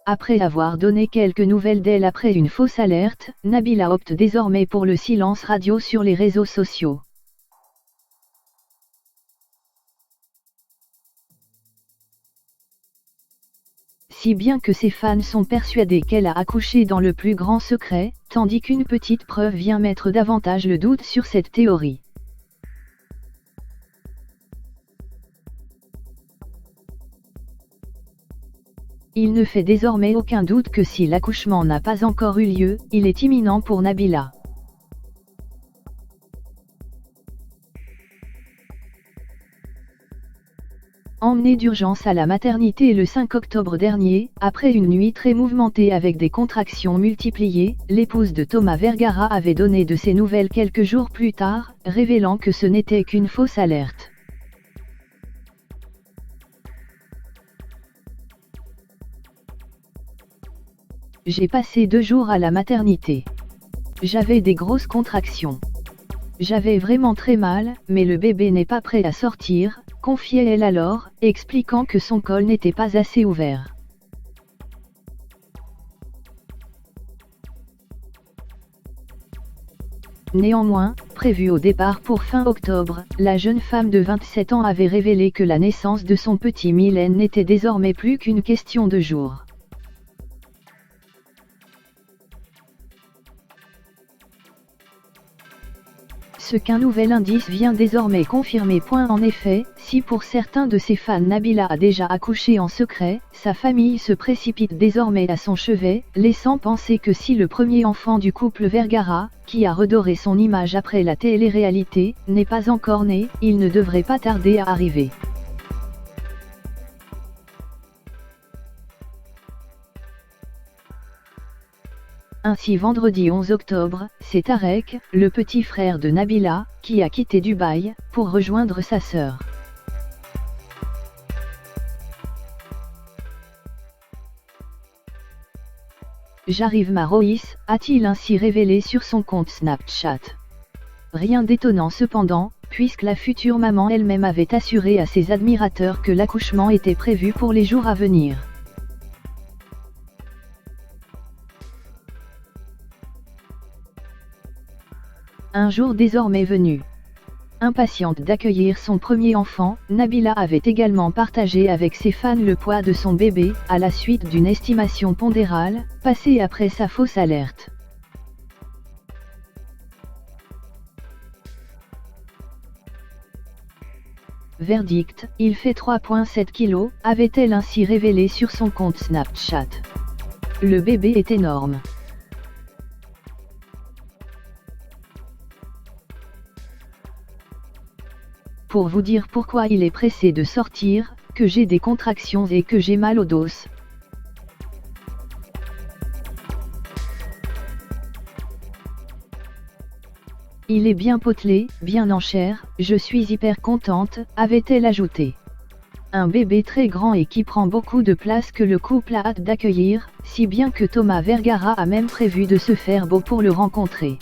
Après avoir donné quelques nouvelles d'elle après une fausse alerte, Nabila opte désormais pour le silence radio sur les réseaux sociaux. Si bien que ses fans sont persuadés qu'elle a accouché dans le plus grand secret, tandis qu'une petite preuve vient mettre davantage le doute sur cette théorie. Il ne fait désormais aucun doute que si l'accouchement n'a pas encore eu lieu, il est imminent pour Nabila. Emmenée d'urgence à la maternité le 5 octobre dernier, après une nuit très mouvementée avec des contractions multipliées, l'épouse de Thomas Vergara avait donné de ses nouvelles quelques jours plus tard, révélant que ce n'était qu'une fausse alerte. J'ai passé 2 jours à la maternité. J'avais des grosses contractions. J'avais vraiment très mal, mais le bébé n'est pas prêt à sortir, confiait-elle alors, expliquant que son col n'était pas assez ouvert. Néanmoins, prévue au départ pour fin octobre, la jeune femme de 27 ans avait révélé que la naissance de son petit Mylène n'était désormais plus qu'une question de jours. Ce qu'un nouvel indice vient désormais confirmer. En effet, si pour certains de ses fans Nabila a déjà accouché en secret, sa famille se précipite désormais à son chevet, laissant penser que si le premier enfant du couple Vergara, qui a redoré son image après la télé-réalité, n'est pas encore né, il ne devrait pas tarder à arriver. Ainsi vendredi 11 octobre, c'est Tarek, le petit frère de Nabila, qui a quitté Dubaï, pour rejoindre sa sœur. J'arrive Maroïs, a-t-il ainsi révélé sur son compte Snapchat. Rien d'étonnant cependant, puisque la future maman elle-même avait assuré à ses admirateurs que l'accouchement était prévu pour les jours à venir. Un jour désormais venu. Impatiente d'accueillir son premier enfant, Nabila avait également partagé avec ses fans le poids de son bébé, à la suite d'une estimation pondérale, passée après sa fausse alerte. Verdict, il fait 3,7 kg, avait-elle ainsi révélé sur son compte Snapchat. Le bébé est énorme. Pour vous dire pourquoi il est pressé de sortir, que j'ai des contractions et que j'ai mal au dos. Il est bien potelé, bien en chair, je suis hyper contente, avait-elle ajouté. Un bébé très grand et qui prend beaucoup de place que le couple a hâte d'accueillir, si bien que Thomas Vergara a même prévu de se faire beau pour le rencontrer.